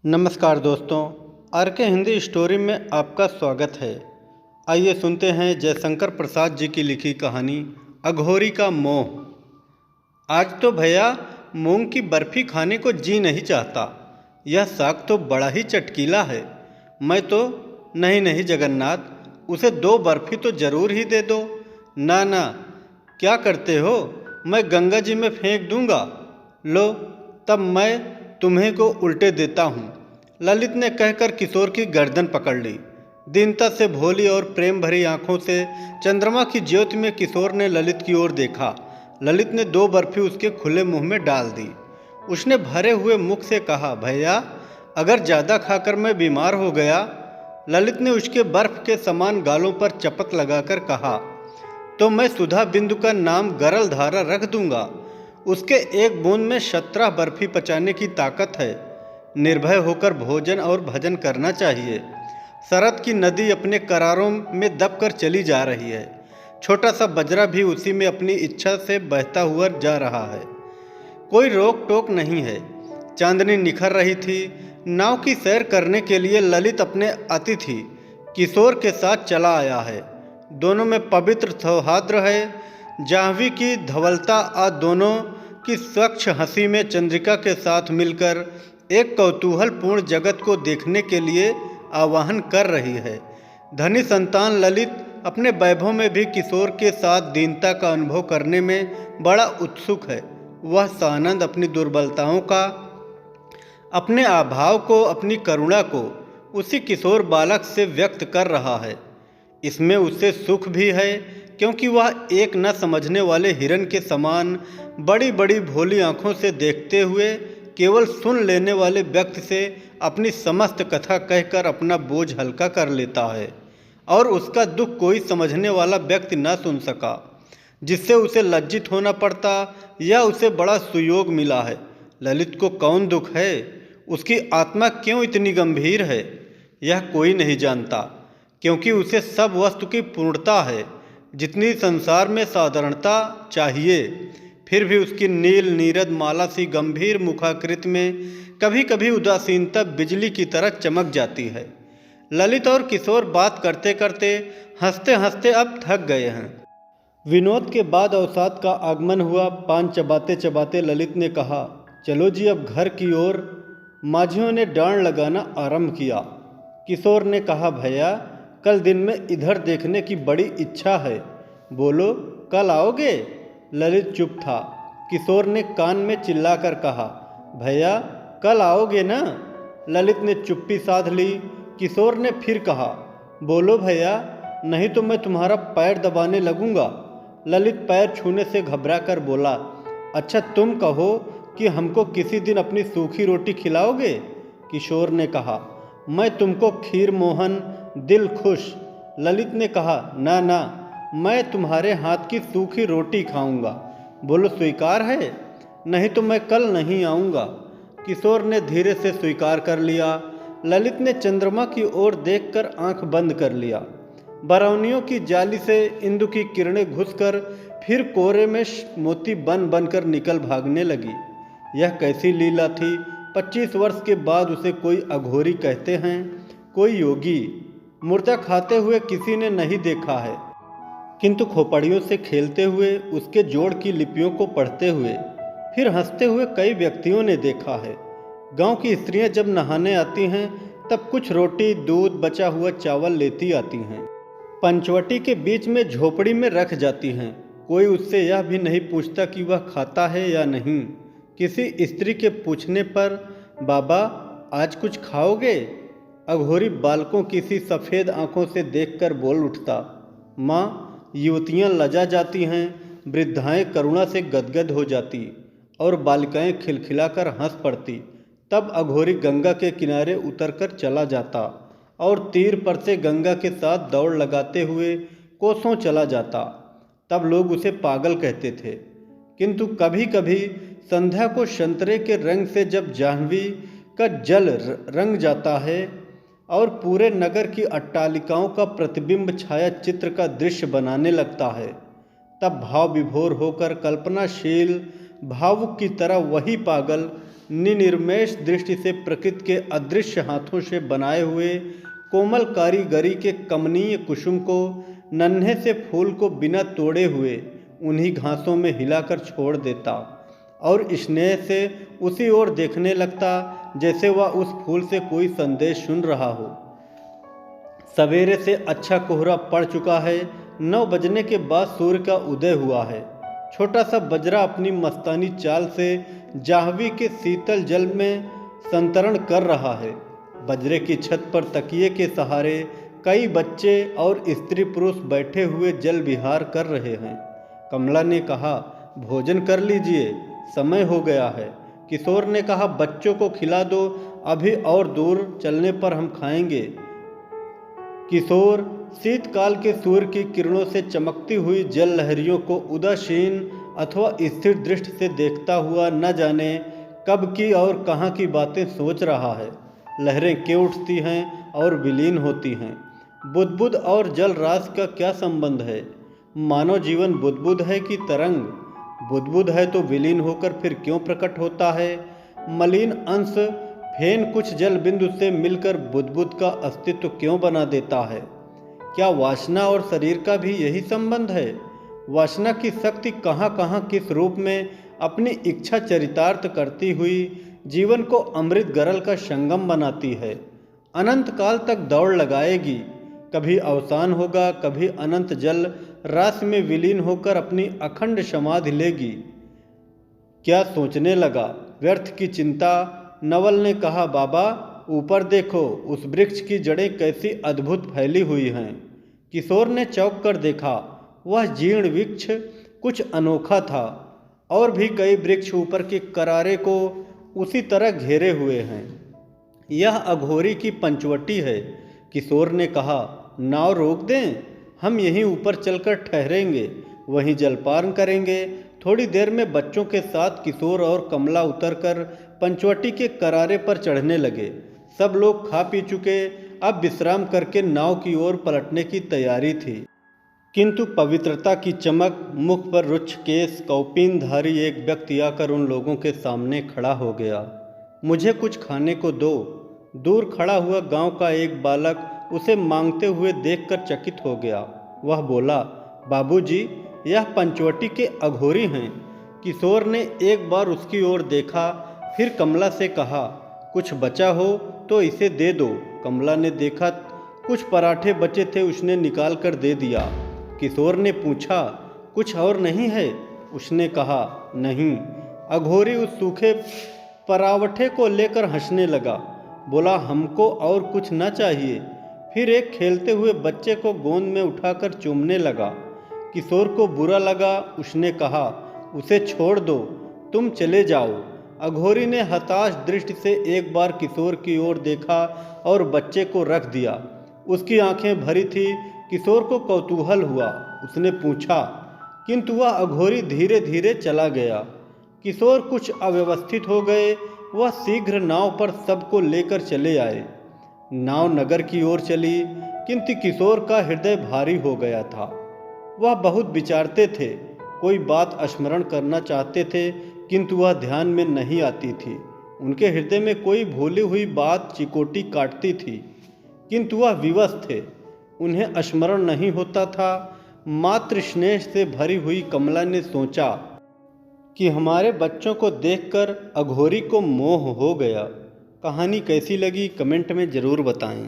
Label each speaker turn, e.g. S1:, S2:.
S1: नमस्कार दोस्तों, आर के हिंदी स्टोरी में आपका स्वागत है। आइए सुनते हैं जयशंकर प्रसाद जी की लिखी कहानी अघोरी का मोह। आज तो भैया मूंग की बर्फी खाने को जी नहीं चाहता। यह साग तो बड़ा ही चटकीला है। मैं तो नहीं जगन्नाथ, उसे 2 बर्फी तो ज़रूर ही दे दो। ना ना, क्या करते हो? मैं गंगा जी में फेंक दूंगा। लो, तब मैं तुम्हें को उल्टे देता हूँ। ललित ने कहकर किशोर की गर्दन पकड़ ली। दीनता से भोली और प्रेम भरी आंखों से चंद्रमा की ज्योति में किशोर ने ललित की ओर देखा। ललित ने 2 बर्फी उसके खुले मुंह में डाल दी। उसने भरे हुए मुख से कहा, भैया अगर ज़्यादा खाकर मैं बीमार हो गया। ललित ने उसके बर्फ के समान गालों पर चपत लगाकर कहा, तो मैं सुधा बिंदु का नाम गरल धारा रख दूंगा। उसके एक बूंद में 17 बर्फी पचाने की ताकत है। निर्भय होकर भोजन और भजन करना चाहिए। शरद की नदी अपने करारों में दबकर चली जा रही है। छोटा सा बजरा भी उसी में अपनी इच्छा से बहता हुआ जा रहा है। कोई रोक टोक नहीं है। चांदनी निखर रही थी। नाव की सैर करने के लिए ललित अपने अतिथि किशोर के साथ चला आया है। दोनों में पवित्र सौहार्द है। जाह्नवी की धवलता आज दोनों की स्वच्छ हंसी में चंद्रिका के साथ मिलकर एक कौतूहलपूर्ण जगत को देखने के लिए आवाहन कर रही है। धनी संतान ललित अपने वैभव में भी किशोर के साथ दीनता का अनुभव करने में बड़ा उत्सुक है। वह सानंद अपनी दुर्बलताओं का, अपने अभाव को, अपनी करुणा को उसी किशोर बालक से व्यक्त कर रहा है। इसमें उसे सुख भी है, क्योंकि वह एक न समझने वाले हिरन के समान बड़ी बड़ी भोली आंखों से देखते हुए केवल सुन लेने वाले व्यक्ति से अपनी समस्त कथा कहकर अपना बोझ हल्का कर लेता है, और उसका दुख कोई समझने वाला व्यक्ति न सुन सका, जिससे उसे लज्जित होना पड़ता। यह उसे बड़ा सुयोग मिला है। ललित को कौन दुख है? उसकी आत्मा क्यों इतनी गंभीर है? यह कोई नहीं जानता, क्योंकि उसे सब वस्तु की पूर्णता है, जितनी संसार में साधारणता चाहिए। फिर भी उसकी नील नीरद माला सी गंभीर मुखाकृति में कभी कभी उदासीनता बिजली की तरह चमक जाती है। ललित और किशोर बात करते करते, हंसते हंसते अब थक गए हैं। विनोद के बाद अवसाद का आगमन हुआ। पान चबाते चबाते ललित ने कहा, चलो जी अब घर की ओर। माझियों ने डांड लगाना आरंभ किया। किशोर ने कहा, भैया कल दिन में इधर देखने की बड़ी इच्छा है। बोलो, कल आओगे? ललित चुप था। किशोर ने कान में चिल्लाकर कहा, भैया कल आओगे ना? ललित ने चुप्पी साध ली। किशोर ने फिर कहा, बोलो भैया, नहीं तो मैं तुम्हारा पैर दबाने लगूंगा। ललित पैर छूने से घबराकर बोला, अच्छा तुम कहो कि हमको किसी दिन अपनी सूखी रोटी खिलाओगे? किशोर ने कहा, मैं तुमको खीर मोहन, दिल खुश। ललित ने कहा, ना ना, मैं तुम्हारे हाथ की सूखी रोटी खाऊंगा। बोलो स्वीकार है? नहीं तो मैं कल नहीं आऊँगा। किशोर ने धीरे से स्वीकार कर लिया। ललित ने चंद्रमा की ओर देखकर आंख बंद कर लिया। बरौनियों की जाली से इंदु की किरणें घुसकर फिर कोहरे में मोती बन बनकर निकल भागने लगी। यह कैसी लीला थी! 25 वर्ष के बाद उसे कोई अघोरी कहते हैं, कोई योगी। मुर्दा खाते हुए किसी ने नहीं देखा है, किंतु खोपड़ियों से खेलते हुए, उसके जोड़ की लिपियों को पढ़ते हुए, फिर हंसते हुए कई व्यक्तियों ने देखा है। गांव की स्त्रियां जब नहाने आती हैं तब कुछ रोटी, दूध, बचा हुआ चावल लेती आती हैं। पंचवटी के बीच में झोपड़ी में रख जाती हैं। कोई उससे यह भी नहीं पूछता कि वह खाता है या नहीं। किसी स्त्री के पूछने पर, बाबा आज कुछ खाओगे? अघोरी बालकों किसी सफ़ेद आंखों से देखकर बोल उठता। माँ, युवतियाँ लजा जाती हैं, वृद्धाएं करुणा से गदगद हो जाती और बालिकाएं खिलखिलाकर हंस पड़ती। तब अघोरी गंगा के किनारे उतरकर चला जाता और तीर पर से गंगा के साथ दौड़ लगाते हुए कोसों चला जाता। तब लोग उसे पागल कहते थे, किंतु कभी कभी संध्या को संतरे के रंग से जब जाह्नवी का जल रंग जाता है और पूरे नगर की अट्टालिकाओं का प्रतिबिंब छाया चित्र का दृश्य बनाने लगता है, तब भाव विभोर होकर कल्पनाशील भावुक की तरह वही पागल निनिर्मेष दृष्टि से प्रकृति के अदृश्य हाथों से बनाए हुए कोमल कारीगरी के कमनीय कुसुम को, नन्हे से फूल को बिना तोड़े हुए उन्हीं घासों में हिलाकर छोड़ देता और स्नेह से उसी ओर देखने लगता जैसे वह उस फूल से कोई संदेश सुन रहा हो। सवेरे से अच्छा कोहरा पड़ चुका है। 9 बजने के बाद सूर्य का उदय हुआ है। छोटा सा बजरा अपनी मस्तानी चाल से जाह्नवी के शीतल जल में संतरण कर रहा है। बजरे की छत पर तकिए के सहारे कई बच्चे और स्त्री पुरुष बैठे हुए जल विहार कर रहे हैं। कमला ने कहा, भोजन कर लीजिए, समय हो गया है। किशोर ने कहा, बच्चों को खिला दो, अभी और दूर चलने पर हम खाएंगे। किशोर शीतकाल के सूर्य की किरणों से चमकती हुई जल लहरियों को उदासीन अथवा स्थिर दृष्टि से देखता हुआ न जाने कब की और कहाँ की बातें सोच रहा है। लहरें क्यों उठती हैं और विलीन होती हैं? बुदबुद और जल राशि का क्या संबंध है? मानव जीवन बुदबुद है कि तरंग? बुदबुद है तो विलीन होकर फिर क्यों प्रकट होता है? मलिन अंश फेन कुछ जल बिंदु से मिलकर बुदबुद का अस्तित्व क्यों बना देता है? क्या वासना और शरीर का भी यही संबंध है? वासना की शक्ति कहाँ कहाँ किस रूप में अपनी इच्छा चरितार्थ करती हुई जीवन को अमृत गरल का संगम बनाती है। अनंत काल तक दौड़ लगाएगी। कभी अवसान होगा, कभी अनंत जल राशि में विलीन होकर अपनी अखंड समाधि लेगी। क्या सोचने लगा? व्यर्थ की चिंता। नवल ने कहा, बाबा ऊपर देखो, उस वृक्ष की जड़ें कैसी अद्भुत फैली हुई हैं। किशोर ने चौंक कर देखा। वह जीर्ण वृक्ष कुछ अनोखा था। और भी कई वृक्ष ऊपर के करारे को उसी तरह घेरे हुए हैं। यह अघोरी की पंचवटी है। किशोर ने कहा, नाव रोक दें, हम यहीं ऊपर चलकर ठहरेंगे, वहीं जलपान करेंगे। थोड़ी देर में बच्चों के साथ किशोर और कमला उतरकर पंचवटी के करारे पर चढ़ने लगे। सब लोग खा पी चुके, अब विश्राम करके नाव की ओर पलटने की तैयारी थी। किंतु पवित्रता की चमक, मुख पर रुक्ष केश, कौपीनधारी एक व्यक्ति आकर उन लोगों के सामने खड़ा हो गया। मुझे कुछ खाने को दो। दूर खड़ा हुआ गांव का एक बालक उसे मांगते हुए देखकर चकित हो गया। वह बोला, बाबूजी, यह पंचवटी के अघोरी हैं। किशोर ने एक बार उसकी ओर देखा, फिर कमला से कहा, कुछ बचा हो तो इसे दे दो। कमला ने देखा, कुछ पराठे बचे थे, उसने निकाल कर दे दिया। किशोर ने पूछा, कुछ और नहीं है? उसने कहा, नहीं। अघोरी उस सूखे परावठे को लेकर हंसने लगा। बोला, हमको और कुछ न चाहिए। फिर एक खेलते हुए बच्चे को गोंद में उठाकर चूमने लगा। किशोर को बुरा लगा। उसने कहा, उसे छोड़ दो, तुम चले जाओ। अघोरी ने हताश दृष्टि से एक बार किशोर की ओर देखा और बच्चे को रख दिया। उसकी आंखें भरी थी। किशोर को कौतूहल हुआ। उसने पूछा, किंतु वह अघोरी धीरे धीरे चला गया। किशोर कुछ अव्यवस्थित हो गए। वह शीघ्र नाव पर सबको लेकर चले आए। नाव नगर की ओर चली, किंतु किशोर का हृदय भारी हो गया था। वह बहुत विचारते थे, कोई बात स्मरण करना चाहते थे, किंतु वह ध्यान में नहीं आती थी। उनके हृदय में कोई भूली हुई बात चिकोटी काटती थी, किंतु वह विवश थे, उन्हें स्मरण नहीं होता था। मात्र स्नेह से भरी हुई कमला ने सोचा कि हमारे बच्चों को देखकर अघोरी को मोह हो गया। कहानी कैसी लगी कमेंट में ज़रूर बताएं।